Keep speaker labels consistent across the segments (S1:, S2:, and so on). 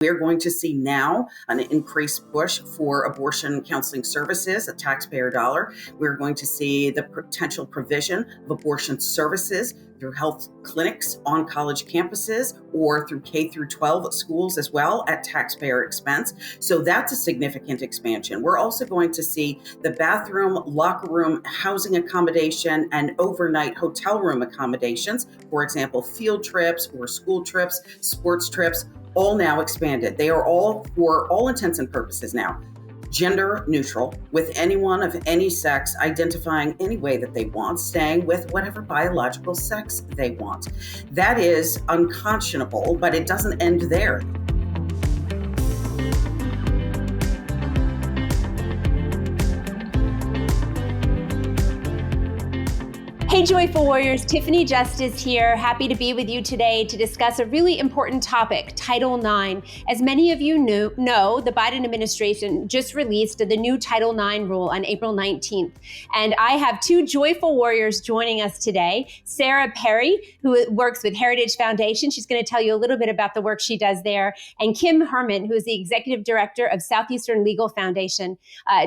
S1: We're going to see now an increased push for abortion counseling services, a taxpayer dollar. We're going to see the potential provision of abortion services through health clinics on college campuses or through K through 12 schools as well at taxpayer expense. So that's a significant expansion. We're also going to see the bathroom, locker room, housing accommodation, and overnight hotel room accommodations, for example, field trips or school trips, sports trips, all now expanded. They are all, for all intents and purposes now, gender neutral, with anyone of any sex identifying any way that they want, staying with whatever biological sex they want. That is unconscionable, but it doesn't end there.
S2: Hey, Joyful Warriors, Tiffany Justice here. Happy to be with you today to discuss a really important topic, Title IX. As many of you know, the Biden administration just released the new Title IX rule on April 19th. And I have two Joyful Warriors joining us today. Sarah Perry, who works with Heritage Foundation. She's going to tell you a little bit about the work she does there. And Kim Hermann, who is the Executive Director of Southeastern Legal Foundation.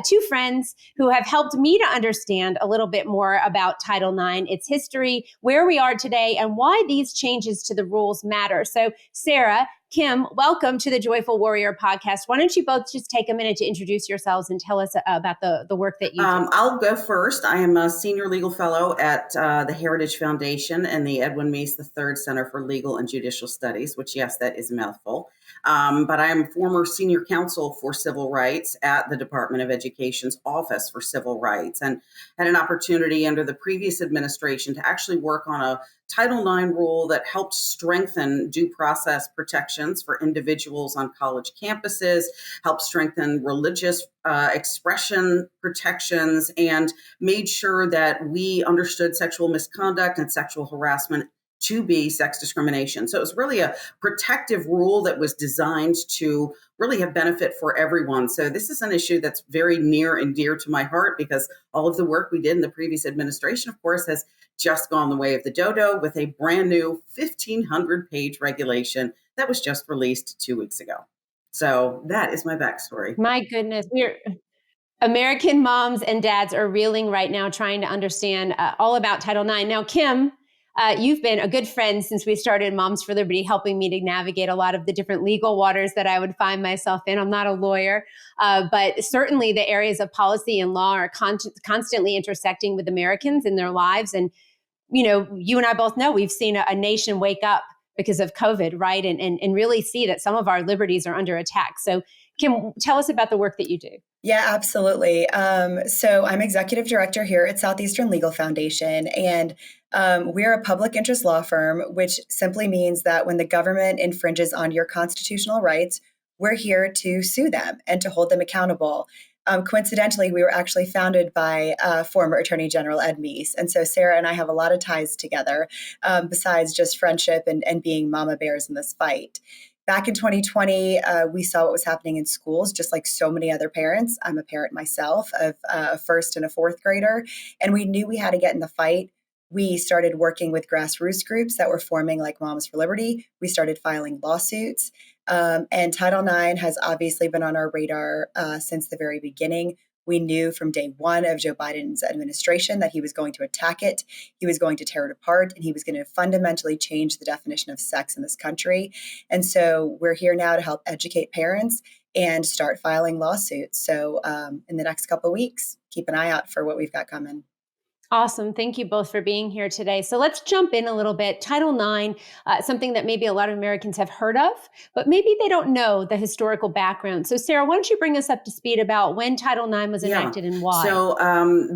S2: Two friends who have helped me to understand a little bit more about Title IX, its history, where we are today, and why these changes to the rules matter. So, Sarah, Kim, welcome to the Joyful Warrior podcast. Why don't you both just take a minute to introduce yourselves and tell us about the work that you do?
S1: I'll go first. I am a senior legal fellow at the Heritage Foundation and the Edwin Meese III Center for Legal and Judicial Studies, which, yes, that is a mouthful. But I am former senior counsel for civil rights at the Department of Education's Office for Civil Rights, and had an opportunity under the previous administration to actually work on a Title IX rule that helped strengthen due process protections for individuals on college campuses, helped strengthen religious expression protections, and made sure that we understood sexual misconduct and sexual harassment to be sex discrimination. So it was really a protective rule that was designed to really have benefit for everyone. So this is an issue that's very near and dear to my heart, because all of the work we did in the previous administration, of course, has just gone the way of the dodo with a brand new 1,500-page regulation that was just released 2 weeks ago. So that is my backstory.
S2: My goodness, American moms and dads are reeling right now trying to understand all about Title IX. Now, Kim, you've been a good friend since we started Moms for Liberty, helping me to navigate a lot of the different legal waters that I would find myself in. I'm not a lawyer, but certainly the areas of policy and law are constantly intersecting with Americans in their lives. And, you know, you and I both know we've seen a nation wake up because of COVID, right? And really see that some of our liberties are under attack. So, Kim, tell us about the work that you do.
S3: Yeah, absolutely. So I'm executive director here at Southeastern Legal Foundation, and we're a public interest law firm, which simply means that when the government infringes on your constitutional rights, we're here to sue them and to hold them accountable. Coincidentally, we were actually founded by former Attorney General Ed Meese. And so Sarah and I have a lot of ties together, besides just friendship and being mama bears in this fight. Back in 2020, we saw what was happening in schools, just like so many other parents. I'm a parent myself of a first and a fourth grader, and we knew we had to get in the fight. We started working with grassroots groups that were forming like Moms for Liberty. We started filing lawsuits, and Title IX has obviously been on our radar since the very beginning. We knew from day one of Joe Biden's administration that he was going to attack it, he was going to tear it apart, and he was going to fundamentally change the definition of sex in this country. And so we're here now to help educate parents and start filing lawsuits. So in the next couple of weeks, keep an eye out for what we've got coming.
S2: Awesome. Thank you both for being here today. So let's jump in a little bit. Title IX, something that maybe a lot of Americans have heard of, but maybe they don't know the historical background. So Sarah, why don't you bring us up to speed about when Title IX was enacted and why?
S1: So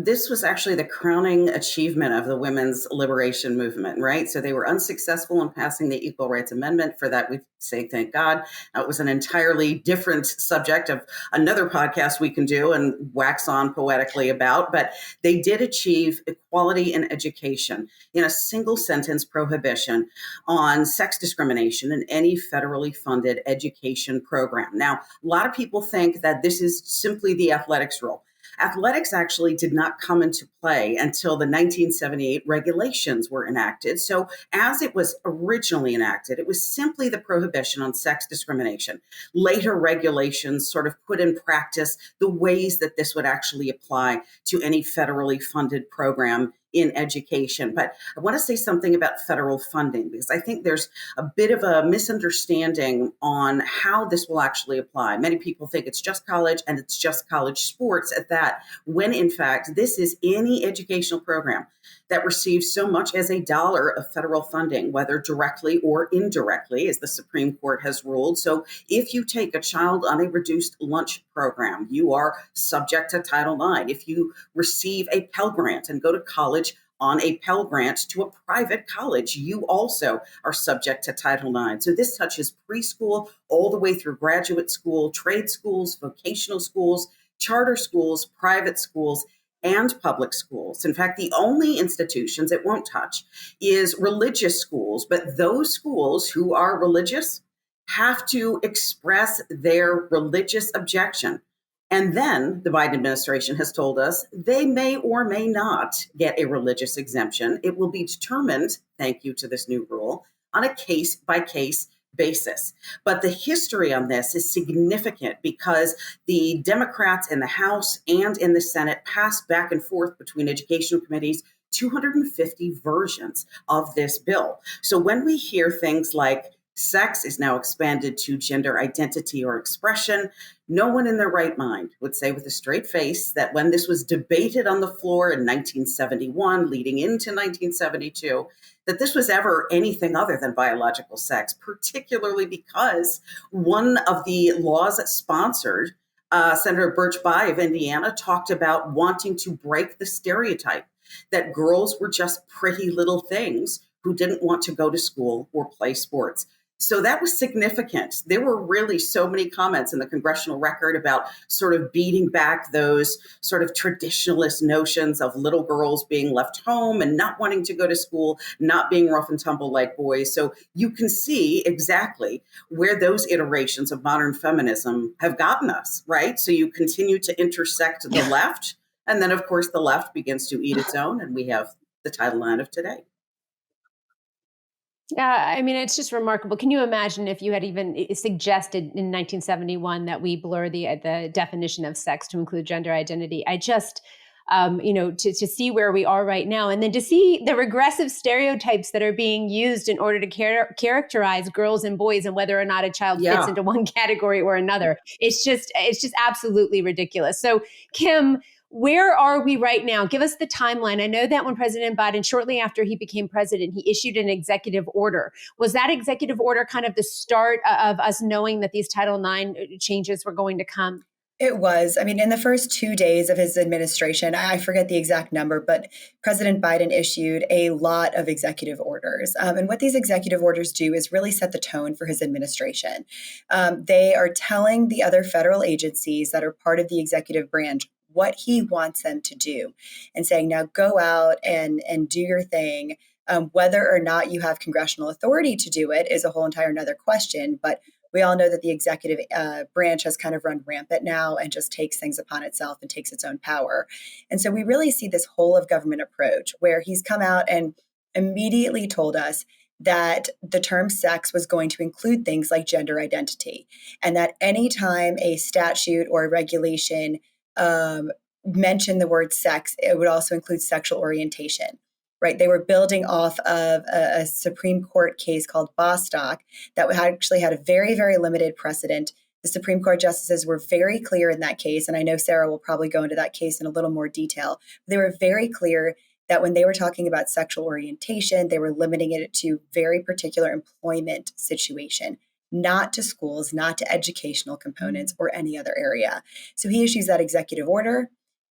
S1: this was actually the crowning achievement of the women's liberation movement, right? So they were unsuccessful in passing the Equal Rights Amendment. For that, we say thank God. It was an entirely different subject of another podcast we can do and wax on poetically about, but they did achieve equality in education in a single sentence prohibition on sex discrimination in any federally funded education program. Now, a lot of people think that this is simply the athletics rule. Athletics actually did not come into play until the 1978 regulations were enacted. So, as it was originally enacted, it was simply the prohibition on sex discrimination. Later regulations sort of put in practice the ways that this would actually apply to any federally funded program in education. But I want to say something about federal funding, because I think there's a bit of a misunderstanding on how this will actually apply. Many people think it's just college and it's just college sports at that, when in fact, this is any educational program that receives so much as $1 of federal funding, whether directly or indirectly, as the Supreme Court has ruled. So if you take a child on a reduced lunch program, you are subject to Title IX. If you receive a Pell Grant and go to college on a Pell Grant to a private college, you also are subject to Title IX. So this touches preschool all the way through graduate school, trade schools, vocational schools, charter schools, private schools, and public schools. In fact, the only institutions it won't touch is religious schools, but those schools who are religious have to express their religious objection. And then the Biden administration has told us they may or may not get a religious exemption. It will be determined, thank you to this new rule, on a case by case basis. But the history on this is significant because the Democrats in the House and in the Senate passed back and forth between educational committees 250 versions of this bill. So when we hear things like sex is now expanded to gender identity or expression, no one in their right mind would say with a straight face that when this was debated on the floor in 1971, leading into 1972, that this was ever anything other than biological sex, particularly because one of the laws sponsored, Senator Birch Bayh of Indiana, talked about wanting to break the stereotype that girls were just pretty little things who didn't want to go to school or play sports. So that was significant. There were really so many comments in the congressional record about sort of beating back those sort of traditionalist notions of little girls being left home and not wanting to go to school, not being rough and tumble like boys. So you can see exactly where those iterations of modern feminism have gotten us, right? So you continue to intersect the left. And then, of course, the left begins to eat its own, and we have the Title IX of today.
S2: Yeah, I mean, it's just remarkable. Can you imagine if you had even suggested in 1971 that we blur the definition of sex to include gender identity? I just, to see where we are right now, and then to see the regressive stereotypes that are being used in order to characterize girls and boys and whether or not a child fits into one category or another. It's just absolutely ridiculous. So, Kim, where are we right now? Give us the timeline. I know that when President Biden, shortly after he became president, he issued an executive order. Was that executive order kind of the start of us knowing that these Title IX changes were going to come?
S3: It was. I mean, in the first 2 days of his administration, I forget the exact number, but President Biden issued a lot of executive orders. And what these executive orders do is really set the tone for his administration. They are telling the other federal agencies that are part of the executive branch what he wants them to do and saying, now go out and do your thing. Whether or not you have congressional authority to do it is a whole entire another question. But we all know that the executive branch has kind of run rampant now and just takes things upon itself and takes its own power. And so we really see this whole of government approach where he's come out and immediately told us that the term sex was going to include things like gender identity, and that anytime a statute or a regulation mentioned the word sex, it would also include sexual orientation. Right. They were building off of a Supreme Court case called Bostock that actually had a very, very limited precedent. The Supreme Court justices were very clear in that case. And I know Sarah will probably go into that case in a little more detail. They were very clear that when they were talking about sexual orientation, they were limiting it to very particular employment situation, not to schools, not to educational components or any other area. So he issues that executive order.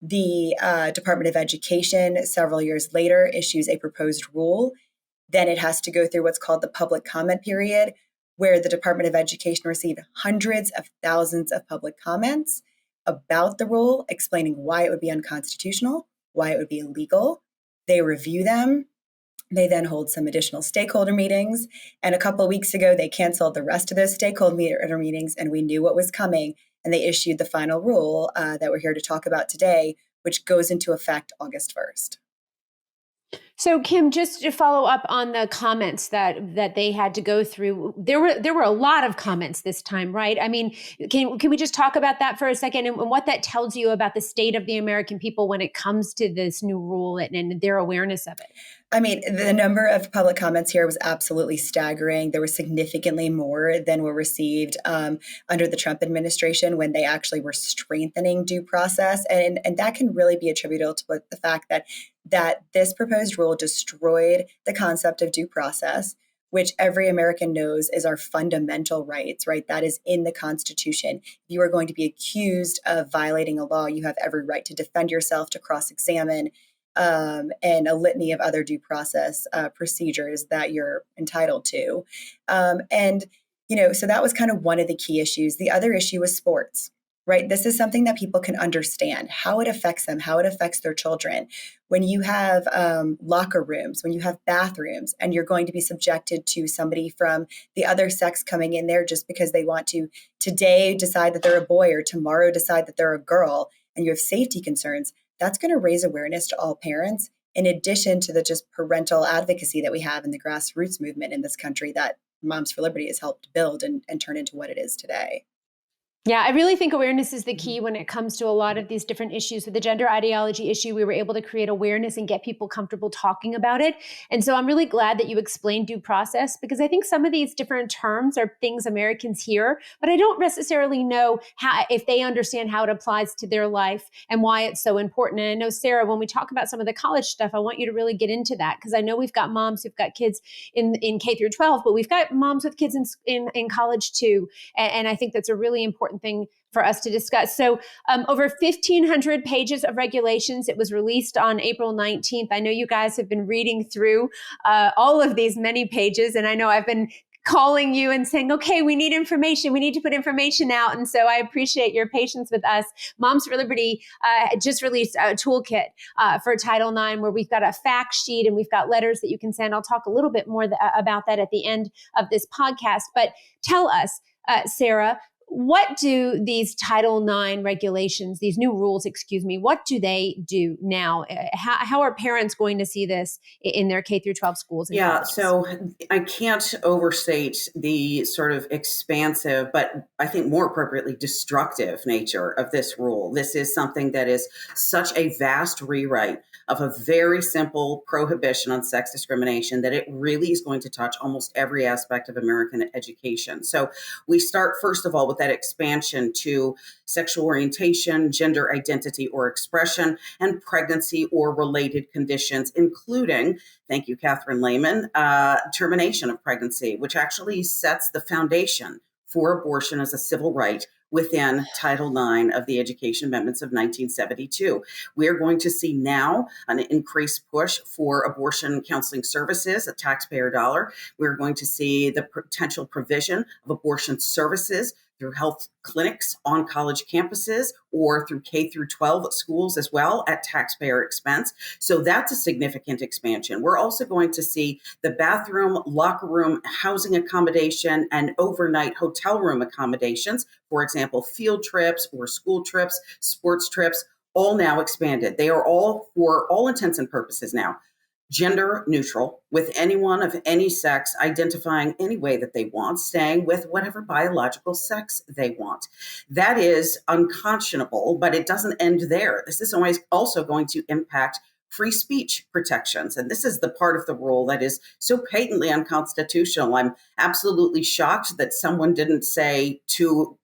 S3: The Department of Education, several years later, issues a proposed rule. Then it has to go through what's called the public comment period, where the Department of Education received hundreds of thousands of public comments about the rule, explaining why it would be unconstitutional, why it would be illegal. They review them. They then hold some additional stakeholder meetings. And a couple of weeks ago, they canceled the rest of those stakeholder meetings, and we knew what was coming. and they issued the final rule that we're here to talk about today, which goes into effect August 1st.
S2: So, Kim, just to follow up on the comments that they had to go through, there were a lot of comments this time, right? I mean, can we just talk about that for a second and what that tells you about the state of the American people when it comes to this new rule and their awareness of it?
S3: I mean, the number of public comments here was absolutely staggering. There was significantly more than were received under the Trump administration when they actually were strengthening due process. And that can really be attributable to the fact that this proposed rule destroyed the concept of due process, which every American knows is our fundamental rights, right? That is in the Constitution. If you are going to be accused of violating a law, you have every right to defend yourself, to cross-examine, and a litany of other due process procedures that you're entitled to. So that was kind of one of the key issues. The other issue was sports, right? This is something that people can understand, how it affects them, how it affects their children. When you have locker rooms, when you have bathrooms, and you're going to be subjected to somebody from the other sex coming in there just because they want to today decide that they're a boy or tomorrow decide that they're a girl, and you have safety concerns, that's going to raise awareness to all parents, in addition to the just parental advocacy that we have in the grassroots movement in this country that Moms for Liberty has helped build and turn into what it is today.
S2: Yeah, I really think awareness is the key when it comes to a lot of these different issues. With the gender ideology issue, we were able to create awareness and get people comfortable talking about it. And so I'm really glad that you explained due process, because I think some of these different terms are things Americans hear, but I don't necessarily know if they understand how it applies to their life and why it's so important. And I know, Sarah, when we talk about some of the college stuff, I want you to really get into that, because I know we've got moms who've got kids in K through 12, but we've got moms with kids in college too. And I think that's a really important thing for us to discuss. So over 1,500 pages of regulations. It was released on April 19th. I know you guys have been reading through all of these many pages, and I know I've been calling you and saying, okay, we need information. We need to put information out. And so I appreciate your patience with us. Moms for Liberty just released a toolkit for Title IX, where we've got a fact sheet and we've got letters that you can send. I'll talk a little bit more about that at the end of this podcast. But tell us, Sarah, what do these Title IX regulations, these new rules, what do they do now? How are parents going to see this in their K through 12 schools? And colleges?
S1: So I can't overstate the sort of expansive, but I think more appropriately destructive nature of this rule. This is something that is such a vast rewrite of a very simple prohibition on sex discrimination that it really is going to touch almost every aspect of American education. So we start, first of all, with that expansion to sexual orientation, gender identity or expression, and pregnancy or related conditions, including, thank you, Catherine Lehman, termination of pregnancy, which actually sets the foundation for abortion as a civil right within Title IX of the Education Amendments of 1972. We are going to see now an increased push for abortion counseling services, a taxpayer dollar. We're going to see the potential provision of abortion services through health clinics on college campuses or through K through 12 schools as well at taxpayer expense. So that's a significant expansion. We're also going to see the bathroom, locker room, housing accommodation, and overnight hotel room accommodations, for example, field trips or school trips, sports trips, all now expanded. They are all, for all intents and purposes now, gender neutral, with anyone of any sex identifying any way that they want, staying with whatever biological sex they want. That is unconscionable, but it doesn't end there. This is always also going to impact free speech protections. And this is the part of the rule that is so patently unconstitutional. I'm absolutely shocked that someone didn't say to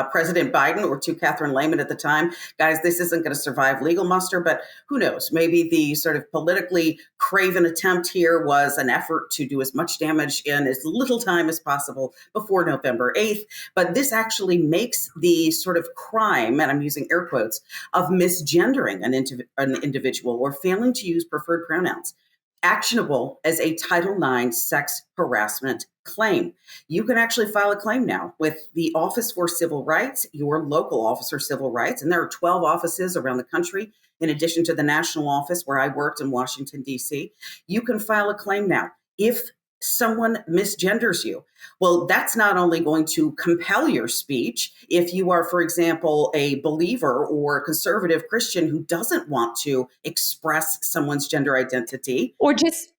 S1: President Biden or to Catherine Lehman at the time, guys, this isn't going to survive legal muster, but who knows? Maybe the sort of politically craven attempt here was an effort to do as much damage in as little time as possible before November 8th. But this actually makes the sort of crime, and I'm using air quotes, of misgendering an individual or failing to use preferred pronouns actionable as a Title IX sex harassment claim. You can actually file a claim now with the Office for Civil Rights, your local Office for Civil Rights, and there are 12 offices around the country, in addition to the national office where I worked in Washington, D.C. You can file a claim now if someone misgenders you. Well, that's not only going to compel your speech if you are, for example, a believer or a conservative Christian who doesn't want to express someone's gender identity.
S2: Or just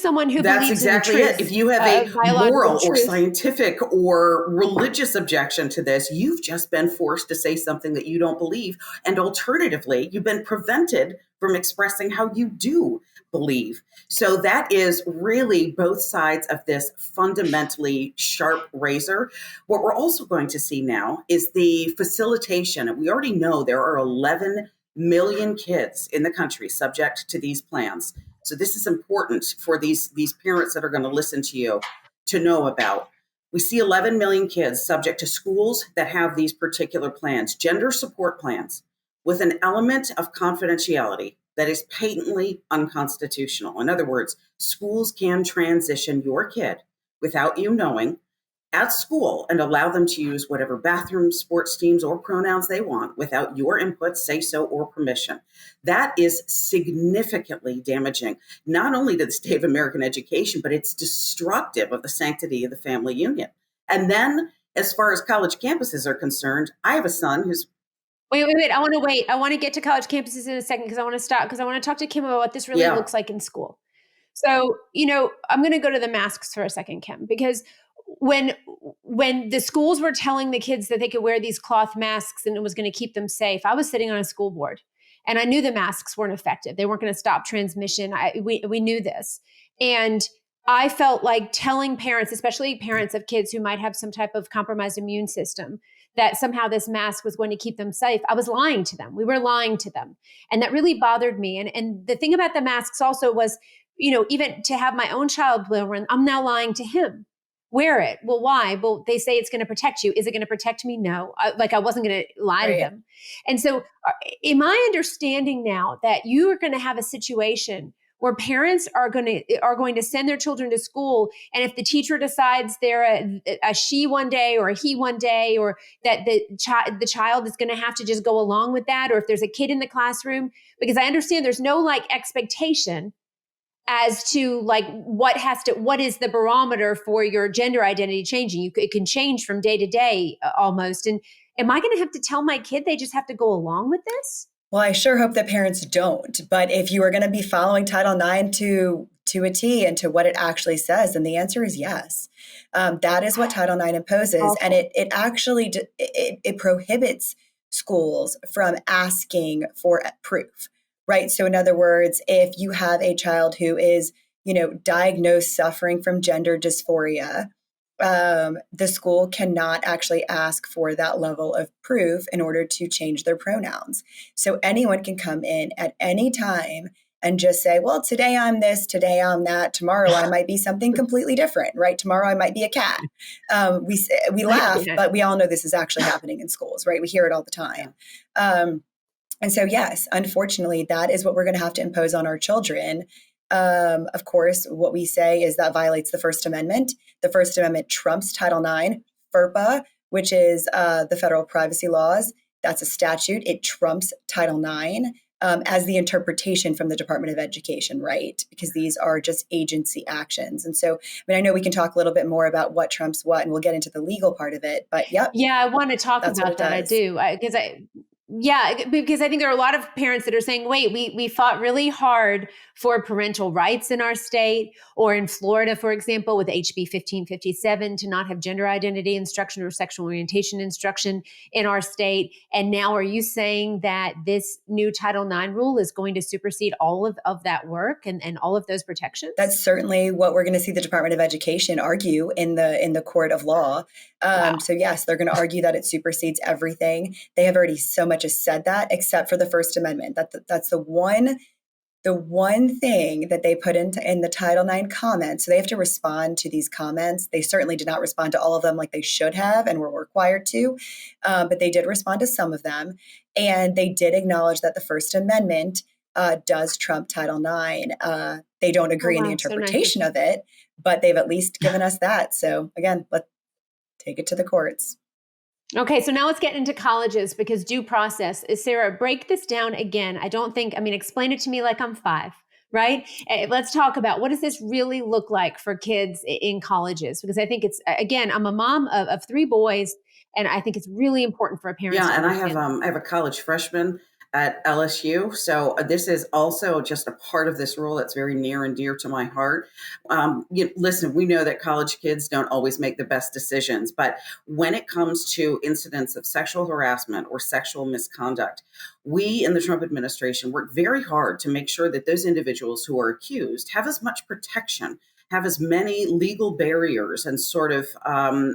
S2: someone who
S1: That's
S2: believes in
S1: exactly it.
S2: truth,
S1: If you have a
S2: biological
S1: moral or
S2: truth.
S1: scientific or religious objection to this, you've just been forced to say something that you don't believe. And alternatively, you've been prevented from expressing how you do believe. So that is really both sides of this fundamentally sharp razor. What we're also going to see now is the facilitation. And we already know there are 11 million kids in the country subject to these plans. So this is important for these parents that are going to listen to you to know about. We see 11 million kids subject to schools that have these particular plans, gender support plans, with an element of confidentiality that is patently unconstitutional. In other words, schools can transition your kid without you knowing at school and allow them to use whatever bathroom, sports teams, or pronouns they want without your input, say so, or permission. That is significantly damaging, not only to the state of American education, but it's destructive of the sanctity of the family union. And then, as far as college campuses are concerned, I have a son who's
S2: Wait. I want to wait. I want to get to college campuses in a second because I want to stop because I want to talk to Kim about what this really looks like in school. So, I'm going to go to the masks for a second, Kim, because when the schools were telling the kids that they could wear these cloth masks and it was going to keep them safe, I was sitting on a school board and I knew the masks weren't effective. They weren't going to stop transmission. We knew this. And I felt like telling parents, especially parents of kids who might have some type of compromised immune system, that somehow this mask was going to keep them safe. I was lying to them. We were lying to them. And that really bothered me. And the thing about the masks also was, even to have my own child wear one, I'm now lying to him. Wear it. Well, why? Well, they say it's going to protect you. Is it going to protect me? No. I wasn't going to lie to them. And so am I understanding now that you are going to have a situation where parents are going to send their children to school, and if the teacher decides they're a she one day or a he one day, or that the child is going to have to just go along with that, or if there's a kid in the classroom, because I understand there's no expectation as to what is the barometer for your gender identity changing. It can change from day to day almost. And am I going to have to tell my kid they just have to go along with this?
S3: Well, I sure hope that parents don't. But if you are going to be following Title IX to a T and to what it actually says, then the answer is yes. That is what Title IX imposes. And it actually it prohibits schools from asking for proof. Right. So in other words, if you have a child who is, diagnosed suffering from gender dysphoria, the school cannot actually ask for that level of proof in order to change their pronouns. So anyone can come in at any time and just say, well, today I'm this, today I'm that, tomorrow I might be something completely different, right? Tomorrow I might be a cat. We laugh, but we all know this is actually happening in schools, right? We hear it all the time. And so, yes, unfortunately, that is what we're going to have to impose on our children. Of course, what we say is that violates the First Amendment. The First Amendment trumps Title IX. FERPA, which is the federal privacy laws, that's a statute. It trumps Title IX as the interpretation from the Department of Education, right? Because these are just agency actions. And so, I know we can talk a little bit more about what trumps what, and we'll get into the legal part of it. But yeah,
S2: I want to talk about that. I do, because I think there are a lot of parents that are saying, wait, we fought really hard for parental rights in our state, or in Florida, for example, with HB 1557 to not have gender identity instruction or sexual orientation instruction in our state. And now are you saying that this new Title IX rule is going to supersede all of that work and all of those protections?
S3: That's certainly what we're going to see the Department of Education argue in the court of law. Wow. So yes, they're going to argue that it supersedes everything. They have already so much as said that, except for the First Amendment. That's the one thing that they put in the Title IX comments. So they have to respond to these comments. They certainly did not respond to all of them like they should have and were required to, but they did respond to some of them. And they did acknowledge that the First Amendment does trump Title IX. They don't agree in the interpretation of it, but they've at least given us that. So again, let's take it to the courts.
S2: Okay, so now let's get into colleges, because due process is, Sarah, break this down again. Explain it to me like I'm 5, right? Let's talk about what does this really look like for kids in colleges? Because I think it's, again, I'm a mom of three boys, and I think it's really important for parents
S1: Yeah,
S2: to
S1: and
S2: understand.
S1: I have a college freshman at LSU, so this is also just a part of this rule that's very near and dear to my heart. Listen, we know that college kids don't always make the best decisions, but when it comes to incidents of sexual harassment or sexual misconduct, we in the Trump administration work very hard to make sure that those individuals who are accused have as much protection, have as many legal barriers and sort of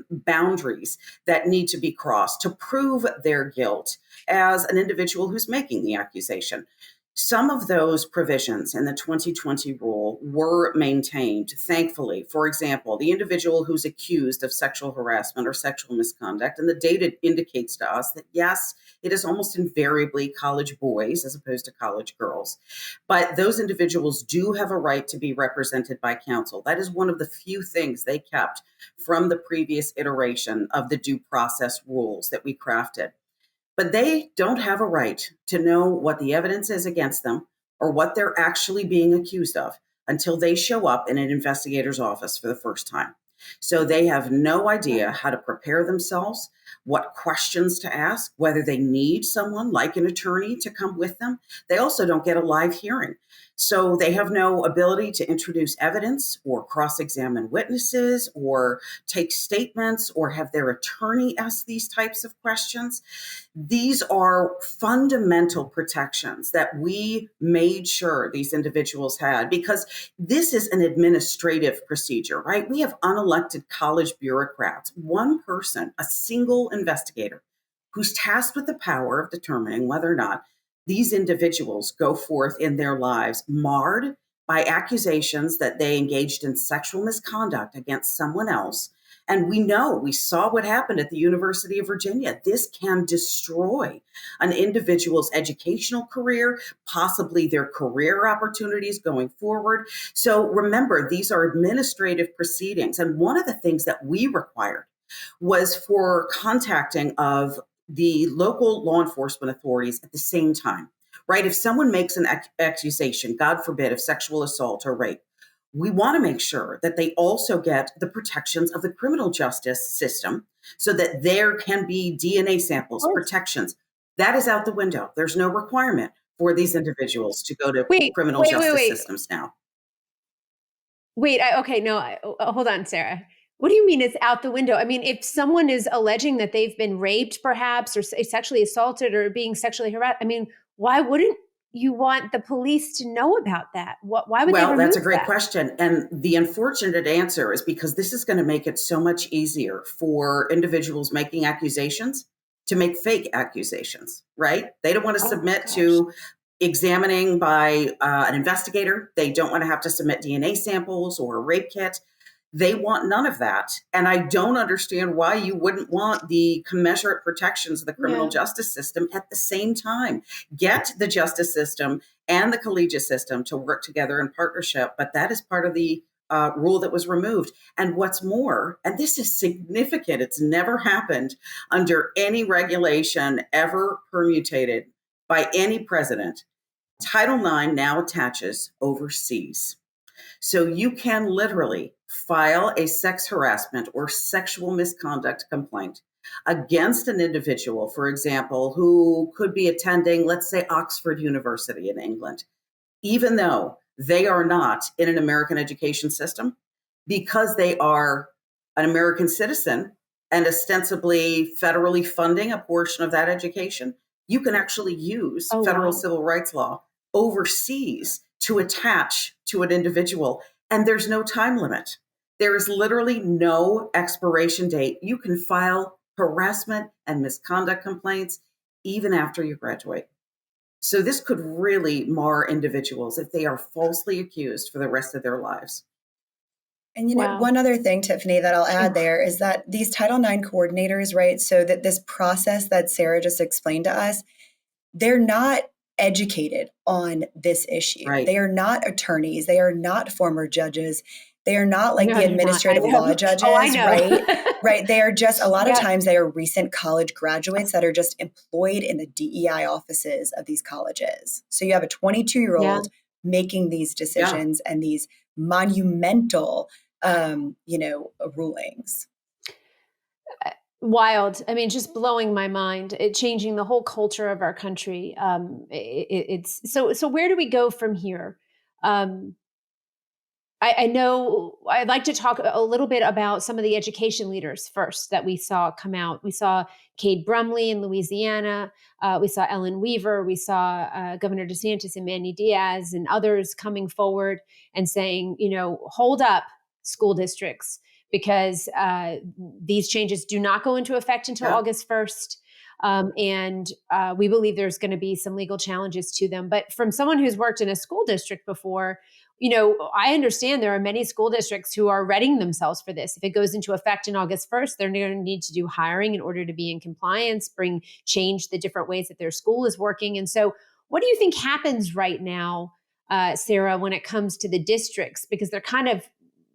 S1: boundaries that need to be crossed to prove their guilt as an individual who's making the accusation. Some of those provisions in the 2020 rule were maintained, thankfully. For example, the individual who's accused of sexual harassment or sexual misconduct, and the data indicates to us that yes, it is almost invariably college boys as opposed to college girls. But those individuals do have a right to be represented by counsel. That is one of the few things they kept from the previous iteration of the due process rules that we crafted. But they don't have a right to know what the evidence is against them or what they're actually being accused of until they show up in an investigator's office for the first time. So they have no idea how to prepare themselves, what questions to ask, whether they need someone like an attorney to come with them. They also don't get a live hearing. So they have no ability to introduce evidence or cross-examine witnesses or take statements or have their attorney ask these types of questions. These are fundamental protections that we made sure these individuals had because this is an administrative procedure, right? We have unelected college bureaucrats, one person, a single investigator who's tasked with the power of determining whether or not these individuals go forth in their lives marred by accusations that they engaged in sexual misconduct against someone else. And we saw what happened at the University of Virginia. This can destroy an individual's educational career, possibly their career opportunities going forward. So remember, these are administrative proceedings. And one of the things that we required was for contacting of the local law enforcement authorities at the same time, right? If someone makes an accusation, God forbid, of sexual assault or rape, we want to make sure that they also get the protections of the criminal justice system so that there can be DNA samples, protections. That is out the window. There's no requirement for these individuals to go to criminal justice systems now.
S2: Okay, no, hold on, Sarah. What do you mean it's out the window? I mean, if someone is alleging that they've been raped, perhaps, or sexually assaulted or being sexually harassed, I mean, why wouldn't you want the police to know about that? Why would they remove that?
S1: Well, that's a great question. And the unfortunate answer is because this is going to make it so much easier for individuals making accusations to make fake accusations, right? They don't want to submit to examining by an investigator. They don't want to have to submit DNA samples or a rape kit. They want none of that. And I don't understand why you wouldn't want the commensurate protections of the criminal justice system at the same time. Get the justice system and the collegiate system to work together in partnership. But that is part of the rule that was removed. And what's more, and this is significant, it's never happened under any regulation ever permutated by any president. Title IX now attaches overseas. So you can literally file a sex harassment or sexual misconduct complaint against an individual, for example, who could be attending, let's say, Oxford University in England, even though they are not in an American education system, because they are an American citizen and ostensibly federally funding a portion of that education. You can actually use federal civil rights law overseas to attach to an individual, and there's no time limit. There is literally no expiration date. You can file harassment and misconduct complaints even after you graduate. So this could really mar individuals if they are falsely accused for the rest of their lives.
S3: And, one other thing, Tiffany, that I'll add there is that these Title IX coordinators, right, so that this process that Sarah just explained to us, they're not educated on this issue.
S1: Right.
S3: They are not attorneys. They are not former judges. They are not like the administrative law judges, right? Right. They are just, a lot of times they are recent college graduates that are just employed in the DEI offices of these colleges. So you have a 22-year-old making these decisions and these monumental, rulings.
S2: Wild. I mean, just blowing my mind. It changing the whole culture of our country. It's so. Where do we go from here? Um, I know I'd like to talk a little bit about some of the education leaders first that we saw come out. We saw Cade Brumley in Louisiana. We saw Ellen Weaver. We saw Governor DeSantis and Manny Diaz and others coming forward and saying, hold up, school districts, because these changes do not go into effect until August 1st. And we believe there's going to be some legal challenges to them. But from someone who's worked in a school district before, I understand there are many school districts who are readying themselves for this. If it goes into effect on August 1st, they're going to need to do hiring in order to be in compliance, change the different ways that their school is working. And so what do you think happens right now, Sarah, when it comes to the districts? Because they're kind of,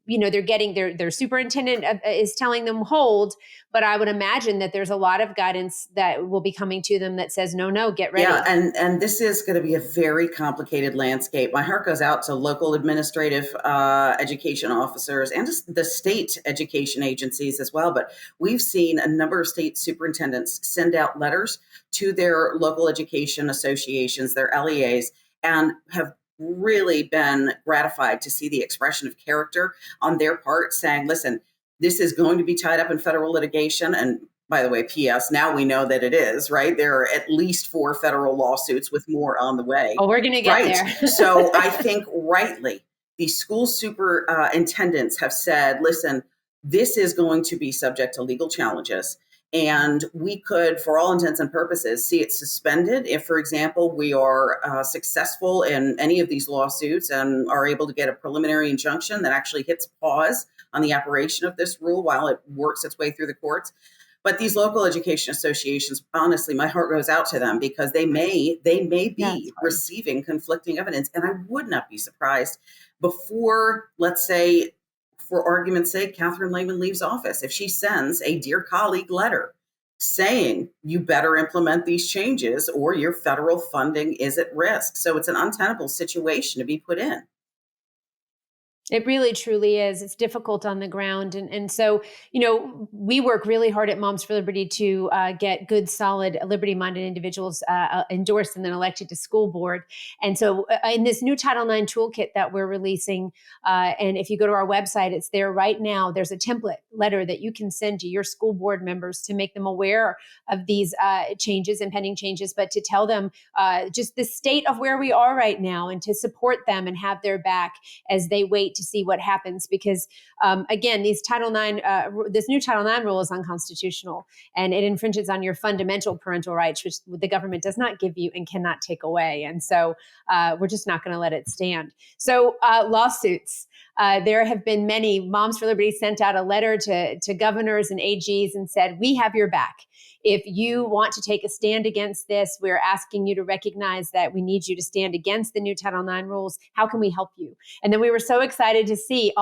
S2: they're getting their superintendent is telling them hold, but I would imagine that there's a lot of guidance that will be coming to them that says, no, get ready.
S1: Yeah, and this is going to be a very complicated landscape. My heart goes out to local administrative education officers and just the state education agencies as well. But we've seen a number of state superintendents send out letters to their local education associations, their LEAs, and have really been gratified to see the expression of character on their part, saying, listen, this is going to be tied up in federal litigation. And by the way, P.S., now we know that it is, right? There are at least 4 federal lawsuits with more on the way.
S2: Oh, we're going to get there.
S1: So I think rightly, the school superintendents have said, listen, this is going to be subject to legal challenges. And we could, for all intents and purposes, see it suspended if, for example, we are successful in any of these lawsuits and are able to get a preliminary injunction that actually hits pause on the operation of this rule while it works its way through the courts. But these local education associations, honestly, my heart goes out to them because they may be receiving conflicting evidence. And I would not be surprised before, let's say, for argument's sake, Catherine Lehman leaves office, if she sends a dear colleague letter saying you better implement these changes or your federal funding is at risk. So it's an untenable situation to be put in.
S2: It really, truly is. It's difficult on the ground. And so, we work really hard at Moms for Liberty to get good, solid, liberty-minded individuals endorsed and then elected to school board. And so in this new Title IX toolkit that we're releasing, and if you go to our website, it's there right now. There's a template letter that you can send to your school board members to make them aware of these changes and pending changes, but to tell them just the state of where we are right now and to support them and have their back as they wait to see what happens. Because again, this new Title IX rule is unconstitutional and it infringes on your fundamental parental rights, which the government does not give you and cannot take away. And so we're just not going to let it stand. So lawsuits. There have been many. Moms for Liberty sent out a letter to governors and AGs and said, we have your back. If you want to take a stand against this, we're asking you to recognize that we need you to stand against the new Title IX rules. How can we help you? And then we were so excited to see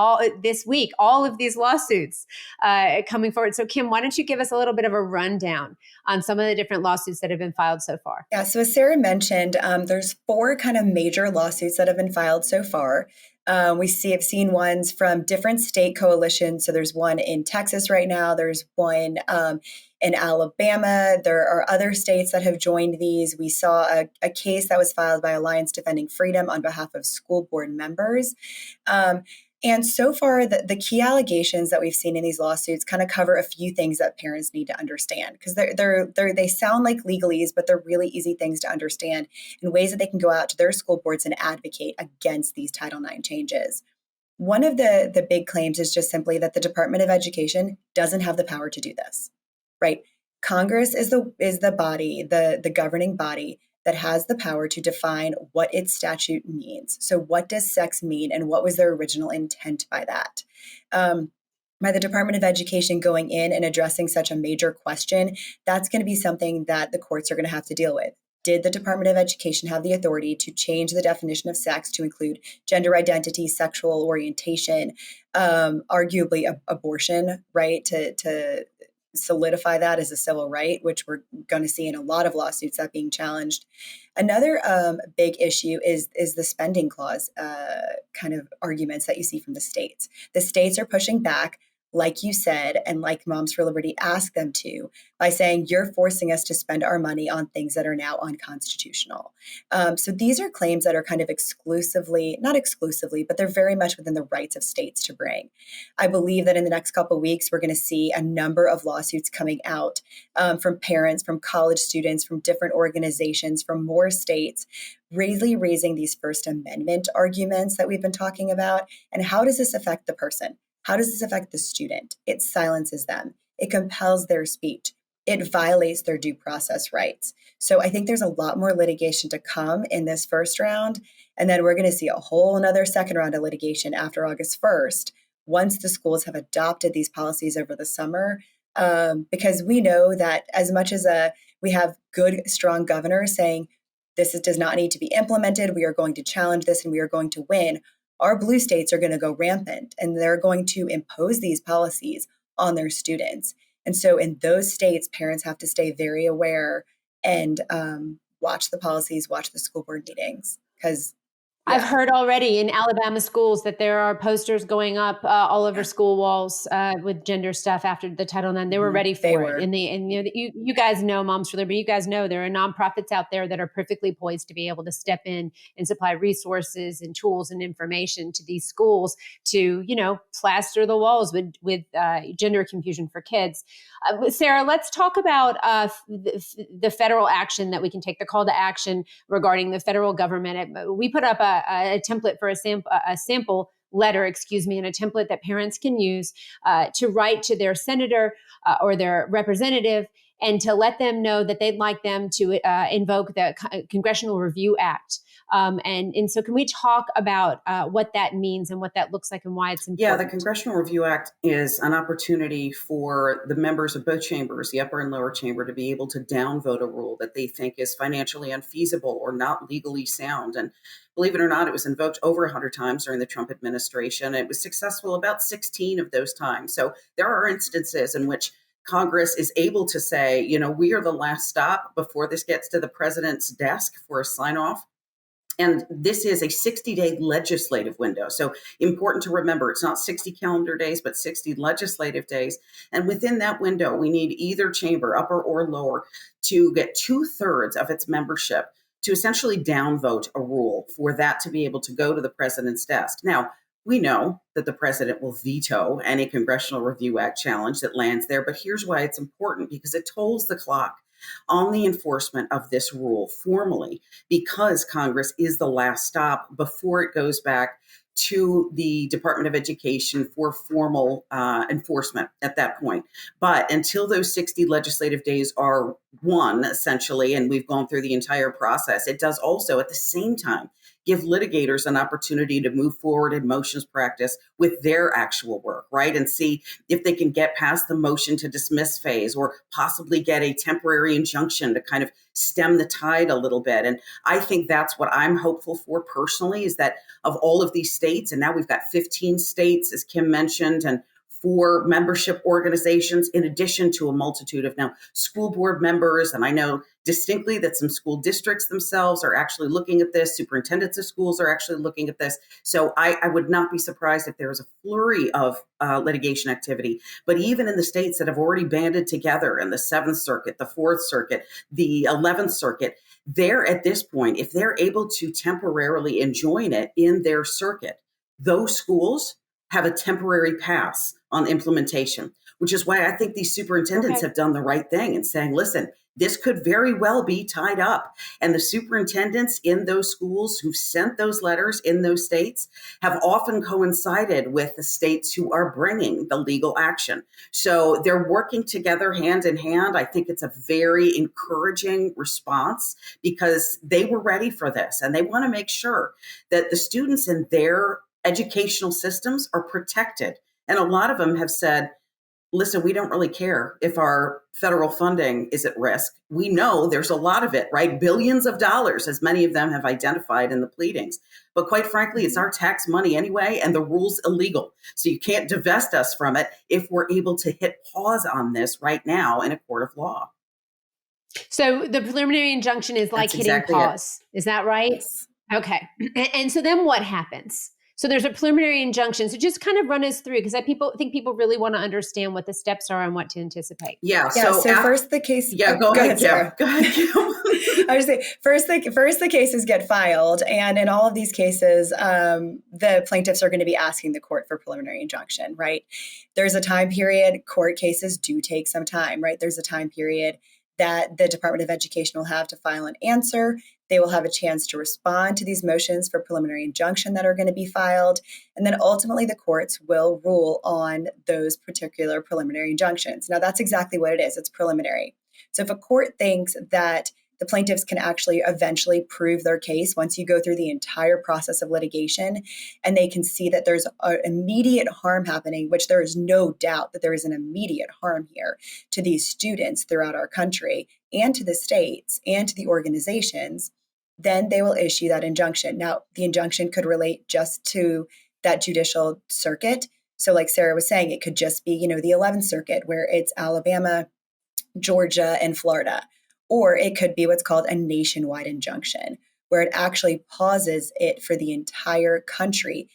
S2: this week, all of these lawsuits coming forward. So Kim, why don't you give us a little bit of a rundown on some of the different lawsuits that have been filed so far?
S3: Yeah, so as Sarah mentioned, there's 4 kind of major lawsuits that have been filed so far. Have seen ones from different state coalitions. So there's one in Texas right now. There's one in Alabama. There are other states that have joined these. We saw a case that was filed by Alliance Defending Freedom on behalf of school board members. And so far, the key allegations that we've seen in these lawsuits kind of cover a few things that parents need to understand, because they sound like legalese, but they're really easy things to understand in ways that they can go out to their school boards and advocate against these Title IX changes. One of the big claims is just simply that the Department of Education doesn't have the power to do this, right? Congress is the body, the governing body that has the power to define what its statute means. So what does sex mean and what was their original intent by that? By the Department of Education going in and addressing such a major question, that's going to be something that the courts are going to have to deal with. Did the Department of Education have the authority to change the definition of sex to include gender identity, sexual orientation, arguably abortion, right? To solidify that as a civil right, which we're going to see in a lot of lawsuits that being challenged. Another big issue is the spending clause kind of arguments that you see from the states. The states are pushing back, like you said, and like Moms for Liberty asked them to, by saying you're forcing us to spend our money on things that are now unconstitutional. So these are claims that are kind of not exclusively, but they're very much within the rights of states to bring. I believe that in the next couple of weeks, we're going to see a number of lawsuits coming out from parents, from college students, from different organizations, from more states, really raising these First Amendment arguments that we've been talking about. And how does this affect the person? How does this affect the student? It silences them. It compels their speech. It violates their due process rights. So I think there's a lot more litigation to come in this first round. And then we're going to see a whole another second round of litigation after August 1st, once the schools have adopted these policies over the summer. Because we know that as much as we have good, strong governors saying this does not need to be implemented, we are going to challenge this and we are going to win, our blue states are going to go rampant and they're going to impose these policies on their students. And so in those states, parents have to stay very aware and watch the policies, watch the school board meetings, because
S2: I've heard already in Alabama schools that there are posters going up all over school walls with gender stuff after the Title IX. They were ready for it. And you guys know, Moms for Liberty, you guys know there are nonprofits out there that are perfectly poised to be able to step in and supply resources and tools and information to these schools to, plaster the walls with gender confusion for kids. Sarah, let's talk about the federal action that we can take, the call to action regarding the federal government. We put up a template for a sample letter, and a template that parents can use to write to their senator or their representative and to let them know that they'd like them to invoke the Congressional Review Act. And so can we talk about what that means and what that looks like and why it's important?
S1: Yeah, the Congressional Review Act is an opportunity for the members of both chambers, the upper and lower chamber, to be able to downvote a rule that they think is financially unfeasible or not legally sound. And believe it or not, it was invoked over 100 times during the Trump administration. It was successful about 16 of those times. So there are instances in which Congress is able to say, we are the last stop before this gets to the president's desk for a sign off. And this is a 60-day legislative window. So important to remember, it's not 60 calendar days, but 60 legislative days. And within that window, we need either chamber, upper or lower, to get 2/3 of its membership to essentially downvote a rule for that to be able to go to the president's desk. Now, we know that the president will veto any Congressional Review Act challenge that lands there, but here's why it's important, because it tolls the clock on the enforcement of this rule formally, because Congress is the last stop before it goes back to the Department of Education for formal enforcement at that point. But until those 60 legislative days are won, essentially, and we've gone through the entire process, it does also at the same time give litigators an opportunity to move forward in motions practice with their actual work, right? And see if they can get past the motion to dismiss phase or possibly get a temporary injunction to kind of stem the tide a little bit. And I think that's what I'm hopeful for personally, is that of all of these states, and now we've got 15 states, as Kim mentioned, and 4 membership organizations, in addition to a multitude of now school board members. And I know distinctly that some school districts themselves are actually looking at this. Superintendents of schools are actually looking at this. So I would not be surprised if there was a flurry of litigation activity. But even in the states that have already banded together in the 7th Circuit, the 4th Circuit, the 11th Circuit, they're at this point, if they're able to temporarily enjoin it in their circuit, those schools have a temporary pass on implementation, which is why I think these superintendents have done the right thing in saying, listen, this could very well be tied up. And the superintendents in those schools who've sent those letters in those states have often coincided with the states who are bringing the legal action. So they're working together hand in hand. I think it's a very encouraging response, because they were ready for this and they want to make sure that the students in their educational systems are protected. And a lot of them have said, listen, we don't really care if our federal funding is at risk. We know there's a lot of it, right? Billions of dollars, as many of them have identified in the pleadings. But quite frankly, it's our tax money anyway, and the rule's illegal. So you can't divest us from it if we're able to hit pause on this right now in a court of law.
S2: So the preliminary injunction is like
S1: That's
S2: hitting
S1: exactly
S2: pause. Is that right?
S3: Yes.
S2: Okay. And so then what happens? So there's a preliminary injunction. So just kind of run us through, because I think people really want to understand what the steps are and what to anticipate.
S1: Yeah.
S3: So first the case.
S1: Yeah, go ahead, Kim.
S3: Sarah.
S1: Go ahead, Kim.
S3: I was saying, first the cases get filed, and in all of these cases, the plaintiffs are going to be asking the court for preliminary injunction, right? There's a time period. Court cases do take some time, right? There's a time period that the Department of Education will have to file an answer. They will have a chance to respond to these motions for preliminary injunction that are going to be filed. And then ultimately the courts will rule on those particular preliminary injunctions. Now, that's exactly what it is. It's preliminary. So if a court thinks that the plaintiffs can actually eventually prove their case once you go through the entire process of litigation, and they can see that there's an immediate harm happening, which there is no doubt that there is an immediate harm here to these students throughout our country and to the states and to the organizations, then they will issue that injunction. Now, the injunction could relate just to that judicial circuit. So like Sarah was saying, it could just be, the 11th Circuit, where it's Alabama, Georgia, and Florida. Or it could be what's called a nationwide injunction, where it actually pauses it for the entire country.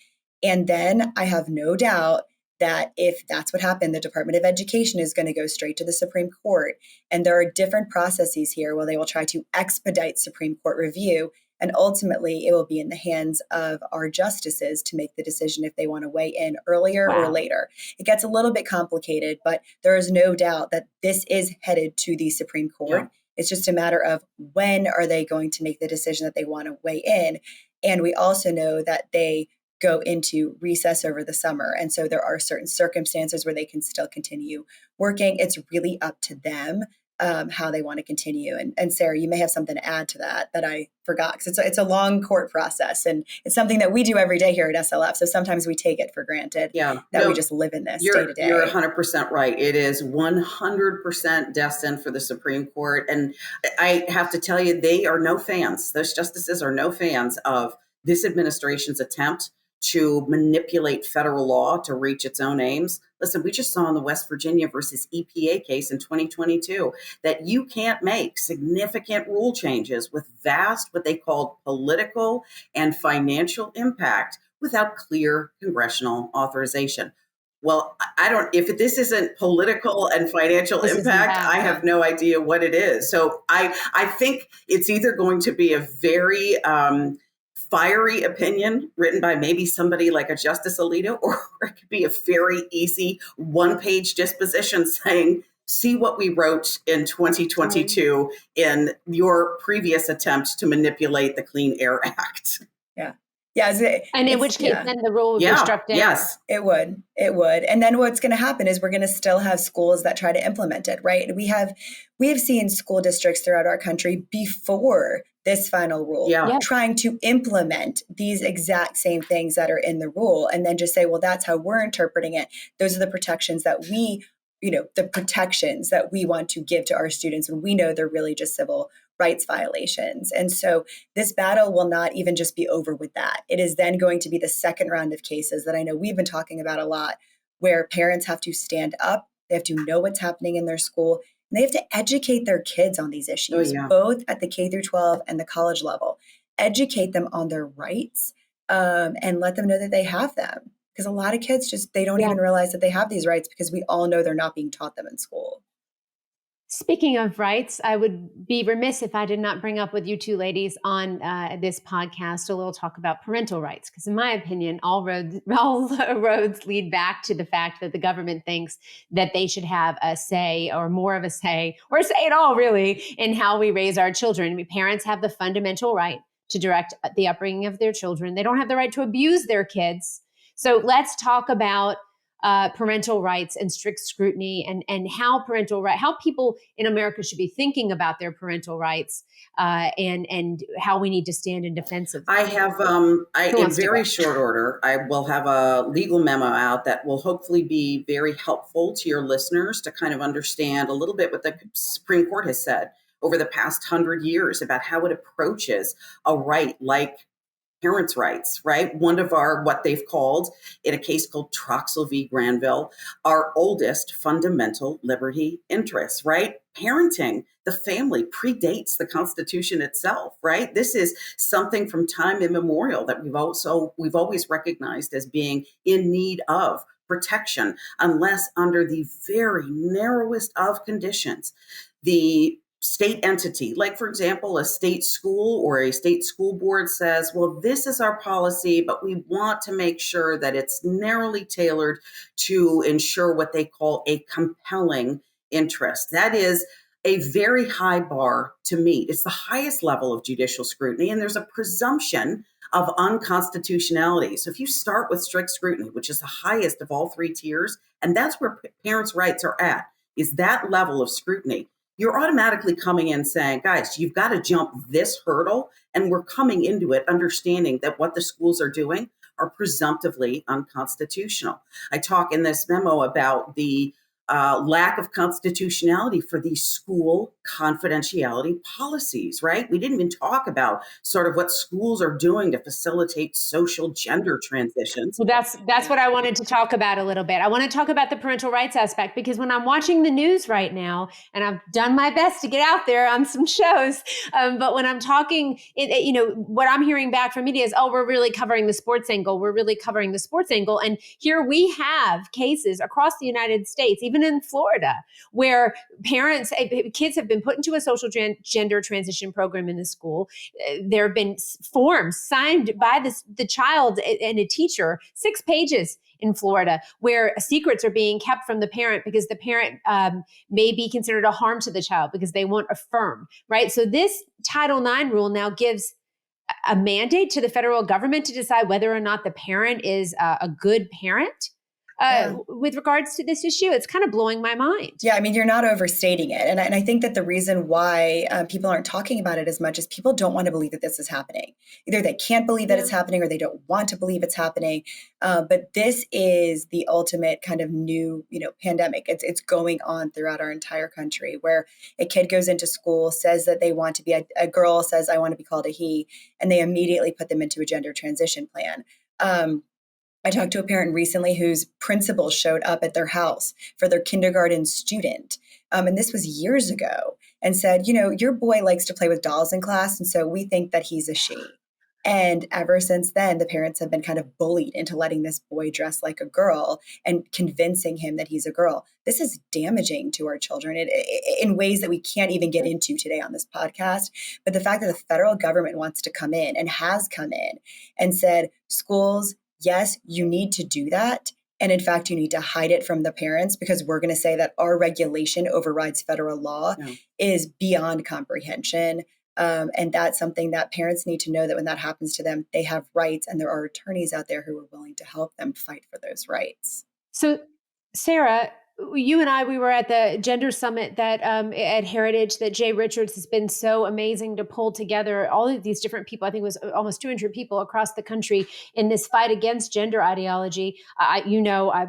S3: And then I have no doubt that if that's what happened, the Department of Education is going to go straight to the Supreme Court. And there are different processes here where they will try to expedite Supreme Court review. And ultimately, it will be in the hands of our justices to make the decision if they want to weigh in earlier or later. It gets a little bit complicated, but there is no doubt that this is headed to the Supreme Court. Yeah. It's just a matter of when are they going to make the decision that they want to weigh in. And we also know that they go into recess over the summer. And so there are certain circumstances where they can still continue working. It's really up to them how they want to continue. And Sarah, you may have something to add to that I forgot, because it's a long court process, and it's something that we do every day here at SLF. So sometimes we take it for granted that we just live in this day to day.
S1: You're 100% right. It is 100% destined for the Supreme Court. And I have to tell you, they are no fans. Those justices are no fans of this administration's attempt to manipulate federal law to reach its own aims. Listen, we just saw in the West Virginia versus EPA case in 2022 that you can't make significant rule changes with vast, what they called political and financial impact without clear congressional authorization. Well, if this isn't political and financial impact, I have no idea what it is. So I think it's either going to be a very fiery opinion written by maybe somebody like a Justice Alito, or it could be a very easy one-page disposition saying, see what we wrote in 2022 in your previous attempt to manipulate the Clean Air Act.
S3: Yeah. Yeah.
S2: And in which case then the rule would be struck down.
S1: Yes,
S3: it would. And then what's going to happen is we're going to still have schools that try to implement it, right? We have seen school districts throughout our country before this final rule trying to implement these exact same things that are in the rule, and then just say, well, that's how we're interpreting it. Those are the protections that we want to give to our students when we know they're really just civil rights violations. And so this battle will not even just be over with that. It is then going to be the second round of cases that I know we've been talking about a lot, where parents have to stand up, they have to know what's happening in their school, and they have to educate their kids on these issues, both at the K through 12 and the college level. Educate them on their rights and let them know that they have them. Because a lot of kids they don't even realize that they have these rights, because we all know they're not being taught them in school.
S2: Speaking of rights, I would be remiss if I did not bring up with you two ladies on this podcast a little talk about parental rights. Because in my opinion, all roads lead back to the fact that the government thinks that they should have a say, or more of a say, or say at all really, in how we raise our children. I mean, parents have the fundamental right to direct the upbringing of their children. They don't have the right to abuse their kids. So let's talk about parental rights and strict scrutiny, and how how people in America should be thinking about their parental rights, and how we need to stand in defense of them.
S1: I have,
S2: Who
S1: in
S2: wants to
S1: very
S2: go?
S1: short order, I will have a legal memo out that will hopefully be very helpful to your listeners to kind of understand a little bit what the Supreme Court has said over the past 100 years about how it approaches a right like parents' rights, right? One of our, what they've called in a case called Troxel v. Granville, our oldest fundamental liberty interests, right? Parenting, the family predates the Constitution itself, right? This is something from time immemorial that we've always recognized as being in need of protection, unless under the very narrowest of conditions, the state entity, like for example, a state school or a state school board says, well, this is our policy, but we want to make sure that it's narrowly tailored to ensure what they call a compelling interest. That is a very high bar to meet. It's the highest level of judicial scrutiny, and there's a presumption of unconstitutionality. So if you start with strict scrutiny, which is the highest of all three tiers, and that's where parents' rights are at, is that level of scrutiny, you're automatically coming in saying, guys, you've got to jump this hurdle. And we're coming into it understanding that what the schools are doing are presumptively unconstitutional. I talk in this memo about the lack of constitutionality for these school confidentiality policies, right? We didn't even talk about sort of what schools are doing to facilitate social gender transitions.
S2: Well, that's what I wanted to talk about a little bit. I want to talk about the parental rights aspect, because when I'm watching the news right now, and I've done my best to get out there on some shows, but when I'm talking, what I'm hearing back from media is, oh, we're really covering the sports angle. We're really covering the sports angle. And here we have cases across the United States, even in Florida, where kids have been put into a social gender transition program in the school. There have been forms signed by the child and a teacher, 6 pages in Florida, where secrets are being kept from the parent because the parent may be considered a harm to the child because they won't affirm, right? So this Title IX rule now gives a mandate to the federal government to decide whether or not the parent is a good parent. With regards to this issue, it's kind of blowing my mind.
S3: Yeah, I mean, you're not overstating it. And I think that the reason why people aren't talking about it as much is people don't want to believe that this is happening. Either they can't believe that it's happening or they don't want to believe it's happening. But this is the ultimate kind of new, pandemic. It's going on throughout our entire country, where a kid goes into school, says that they want to be a girl, says, I want to be called a he, and they immediately put them into a gender transition plan. I talked to a parent recently whose principal showed up at their house for their kindergarten student. And this was years ago, and said, your boy likes to play with dolls in class, and so we think that he's a she. And ever since then, the parents have been kind of bullied into letting this boy dress like a girl and convincing him that he's a girl. This is damaging to our children in ways that we can't even get into today on this podcast. But the fact that the federal government wants to come in and has come in and said, schools, yes, you need to do that. And in fact, you need to hide it from the parents, because we're going to say that our regulation overrides federal law is beyond comprehension. And that's something that parents need to know, that when that happens to them, they have rights, and there are attorneys out there who are willing to help them fight for those rights.
S2: So, Sarah, you and I, we were at the gender summit that at Heritage that Jay Richards has been so amazing to pull together all of these different people. I think it was almost 200 people across the country in this fight against gender ideology. I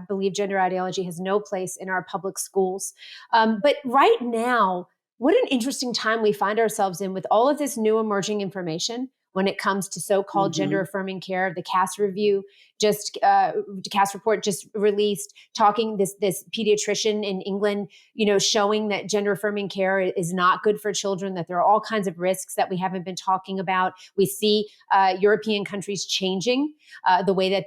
S2: believe gender ideology has no place in our public schools. But right now, what an interesting time we find ourselves in with all of this new emerging information when it comes to so-called gender affirming care. The Cass Cass report just released, talking this pediatrician in England, showing that gender affirming care is not good for children, that there are all kinds of risks that we haven't been talking about. We see European countries changing the way that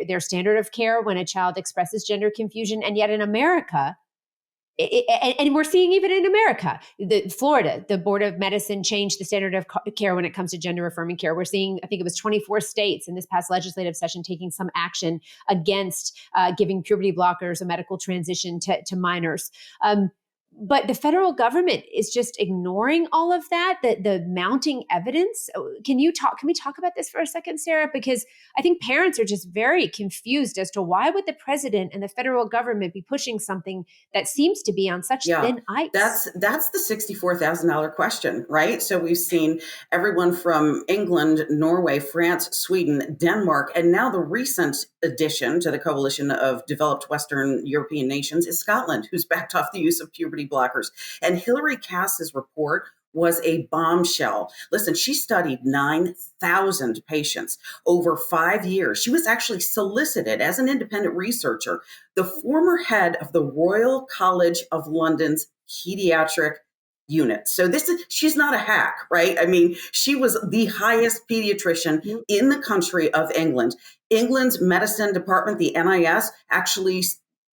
S2: their standard of care when a child expresses gender confusion. And yet in America, and we're seeing even in America, Florida, the Board of Medicine changed the standard of care when it comes to gender affirming care. We're seeing, I think it was 24 states in this past legislative session taking some action against giving puberty blockers a medical transition to minors. but the federal government is just ignoring all of that, the mounting evidence. Can we talk about this for a second, Sarah? Because I think parents are just very confused as to why would the president and the federal government be pushing something that seems to be on such thin ice?
S1: That's the $64,000 question, right? So we've seen everyone from England, Norway, France, Sweden, Denmark, and now the recent addition to the coalition of developed Western European nations is Scotland, who's backed off the use of puberty blockers. And Hilary Cass's report was a bombshell. Listen, she studied 9,000 patients over 5 years. She was actually solicited as an independent researcher. The former head of the Royal College of London's pediatric unit. So she's not a hack, right? I mean, she was the highest pediatrician in the country of England. England's medicine department, the NIS, actually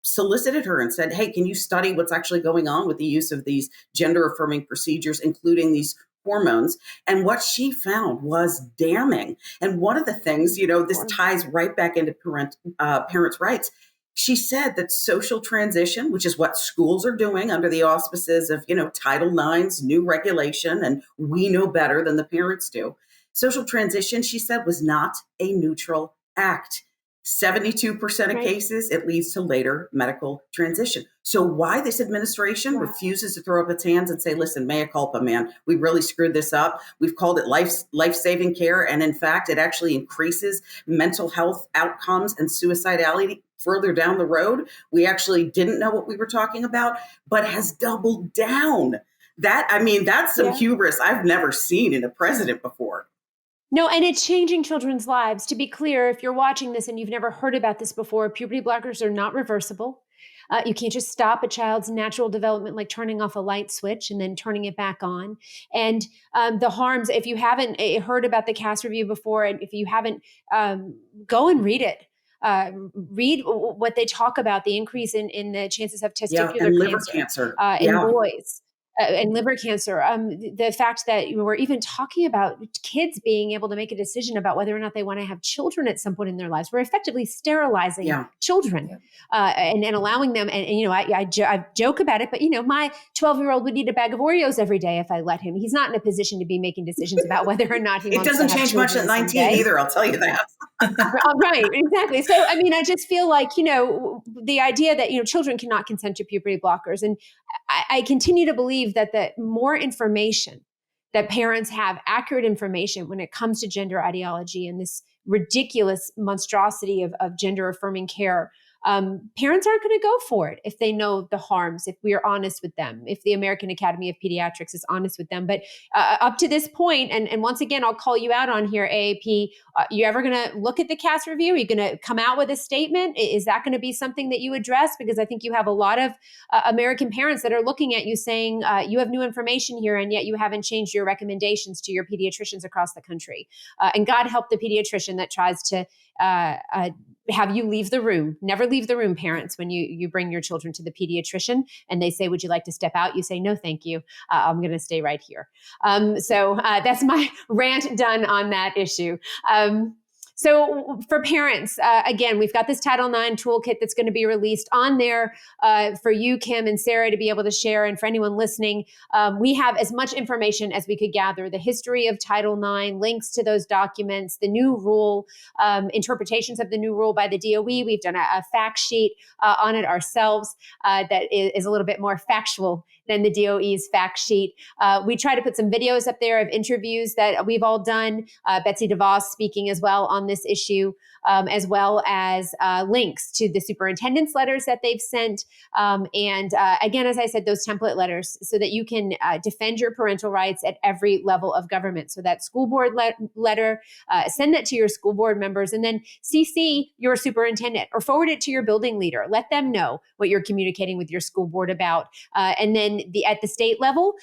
S1: solicited her and said, hey, can you study what's actually going on with the use of these gender affirming procedures, including these hormones? And what she found was damning. And one of the things, this ties right back into parents' rights. She said that social transition, which is what schools are doing under the auspices of, Title IX's new regulation, and we know better than the parents do. Social transition, she said, was not a neutral act. 72% of cases, it leads to later medical transition. So why this administration refuses to throw up its hands and say, listen, mea culpa, man, we really screwed this up. We've called it life-saving care. And in fact, it actually increases mental health outcomes and suicidality further down the road. We actually didn't know what we were talking about, but has doubled down. That's some hubris I've never seen in a president before.
S2: No, and it's changing children's lives. To be clear, if you're watching this and you've never heard about this before, puberty blockers are not reversible. You can't just stop a child's natural development like turning off a light switch and then turning it back on. And the harms, if you haven't heard about the Cass review before, and if you haven't, go and read it. Read what they talk about, the increase in the chances of testicular
S1: and liver cancer
S2: in boys. And liver cancer, the fact that we're even talking about kids being able to make a decision about whether or not they want to have children at some point in their lives. We're effectively sterilizing children and allowing them. And I joke about it, but my 12-year-old would eat a bag of Oreos every day if I let him. He's not in a position to be making decisions about whether or not he wants to have children.
S1: It doesn't change much at 19 either, I'll tell you that.
S2: Right, exactly. So, I just feel like, the idea that, children cannot consent to puberty blockers. And I continue to believe that the more information that parents have, accurate information when it comes to gender ideology and this ridiculous monstrosity of gender affirming care, parents aren't going to go for it if they know the harms, if we are honest with them, if the American Academy of Pediatrics is honest with them. But up to this point, and once again, I'll call you out on here, AAP, you ever going to look at the Cass review? Are you going to come out with a statement? Is that going to be something that you address? Because I think you have a lot of American parents that are looking at you saying, you have new information here, and yet you haven't changed your recommendations to your pediatricians across the country. And God help the pediatrician that tries to have you leave the room. Never leave the room, parents, when you bring your children to the pediatrician and they say, would you like to step out? You say, no, thank you. I'm going to stay right here. So that's my rant done on that issue. So for parents, again, we've got this Title IX toolkit that's going to be released on there for you, Kim and Sarah, to be able to share. And for anyone listening, we have as much information as we could gather, the history of Title IX, links to those documents, the new rule, interpretations of the new rule by the DOE. We've done a fact sheet on it ourselves that is a little bit more factual than the DOE's fact sheet. We try to put some videos up there of interviews that we've all done, Betsy DeVos speaking as well on this issue, as well as links to the superintendent's letters that they've sent. And again, as I said, those template letters so that you can defend your parental rights at every level of government. So that school board letter, send that to your school board members, and then CC your superintendent or forward it to your building leader. Let them know what you're communicating with your school board about. And then at the state level,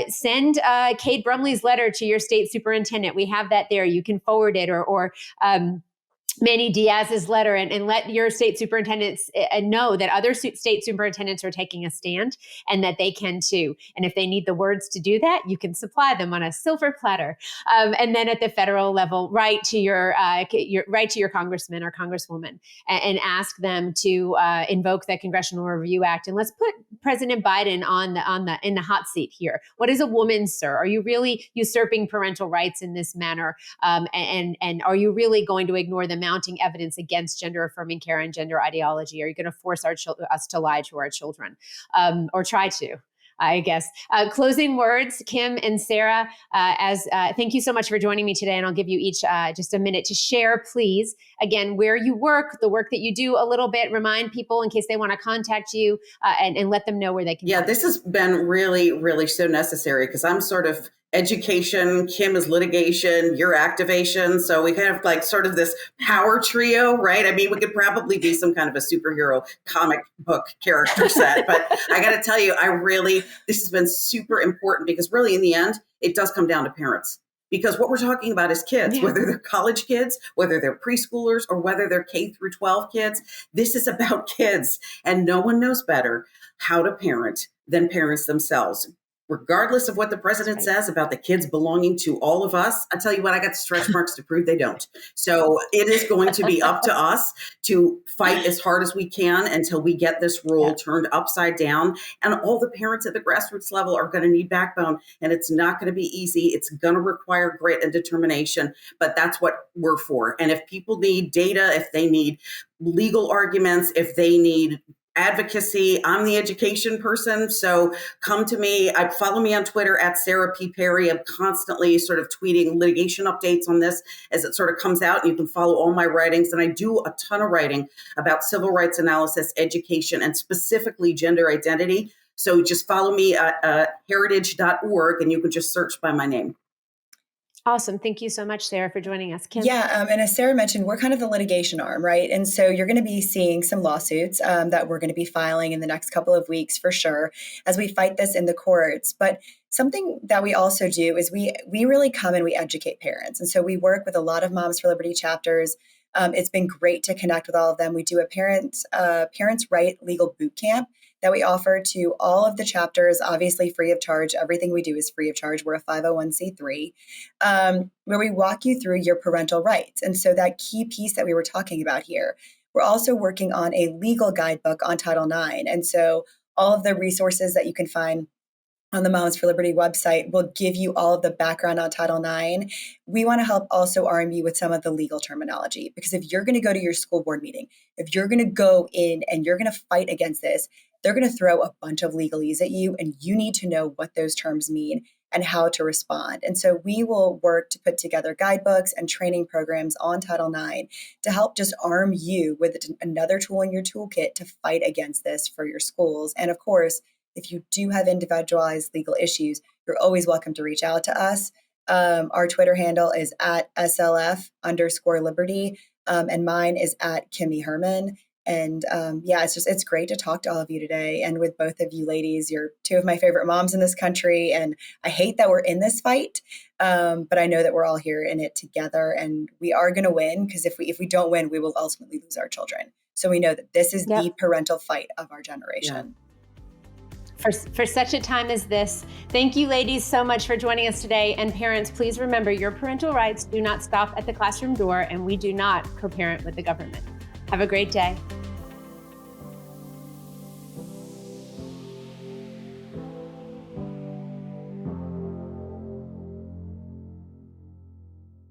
S2: send Cade Brumley's letter to your state superintendent. We have that there. You can forward it or Manny Diaz's letter and let your state superintendents know that other state superintendents are taking a stand and that they can too. And if they need the words to do that, you can supply them on a silver platter. And then at the federal level, write to your congressman or congresswoman and ask them to invoke the Congressional Review Act. And let's put President Biden in the hot seat here. What is a woman, sir? Are you really usurping parental rights in this manner? And are you really going to ignore the mounting evidence against gender-affirming care and gender ideology? Are you going to force us to lie to our children, or try to? I guess. Closing words, Kim and Sarah, thank you so much for joining me today. And I'll give you each just a minute to share, please, again, where you work, the work that you do a little bit, remind people in case they want to contact you and let them know where they can.
S1: Yeah, this has been really, really so necessary because I'm sort of education, Kim is litigation, you're activation. So we kind of like sort of this power trio, right? I mean, we could probably be some kind of a superhero comic book character set, but I got to tell you, this has been super important because really in the end, it does come down to parents. Because what we're talking about is kids, whether they're college kids, whether they're preschoolers, or whether they're K through 12 kids. This is about kids, and no one knows better how to parent than parents themselves. Regardless of what the president says about the kids belonging to all of us, I tell you what, I got the stretch marks to prove they don't. So it is going to be up to us to fight as hard as we can until we get this rule turned upside down. And all the parents at the grassroots level are going to need backbone, and it's not going to be easy. It's going to require grit and determination, but that's what we're for. And if people need data, if they need legal arguments, if they need advocacy, I'm the education person. So come to me. Follow me on Twitter at Sarah P. Perry. I'm constantly sort of tweeting litigation updates on this as it sort of comes out. And you can follow all my writings. And I do a ton of writing about civil rights analysis, education, and specifically gender identity. So just follow me at heritage.org and you can just search by my name.
S2: Awesome. Thank you so much, Sarah, for joining us. Kim?
S3: Yeah. And as Sarah mentioned, we're kind of the litigation arm, right? And so you're going to be seeing some lawsuits that we're going to be filing in the next couple of weeks for sure as we fight this in the courts. But something that we also do is we really come and we educate parents. And so we work with a lot of Moms for Liberty chapters. It's been great to connect with all of them. We do a Parents Right Legal Boot Camp that we offer to all of the chapters, obviously free of charge. Everything we do is free of charge. We're a 501c3, where we walk you through your parental rights. And so that key piece that we were talking about here, we're also working on a legal guidebook on Title IX. And so all of the resources that you can find on the Moms for Liberty website will give you all of the background on Title IX. We want to help also arm you with some of the legal terminology, because if you're going to go to your school board meeting, if you're going to go in and you're going to fight against this, they're going to throw a bunch of legalese at you, and you need to know what those terms mean and how to respond. And so we will work to put together guidebooks and training programs on Title IX to help just arm you with another tool in your toolkit to fight against this for your schools. And of course, if you do have individualized legal issues, you're always welcome to reach out to us. Our Twitter handle is at SLF_Liberty, and mine is at Kim Hermann. And it's great to talk to all of you today. And with both of you ladies, you're two of my favorite moms in this country. And I hate that we're in this fight, but I know that we're all here in it together, and we are going to win, because if we don't win, we will ultimately lose our children. So we know that this is the parental fight of our generation.
S2: For such a time as this. Thank you, ladies, so much for joining us today. And parents, please remember, your parental rights do not stop at the classroom door, and we do not co-parent with the government. Have a great day.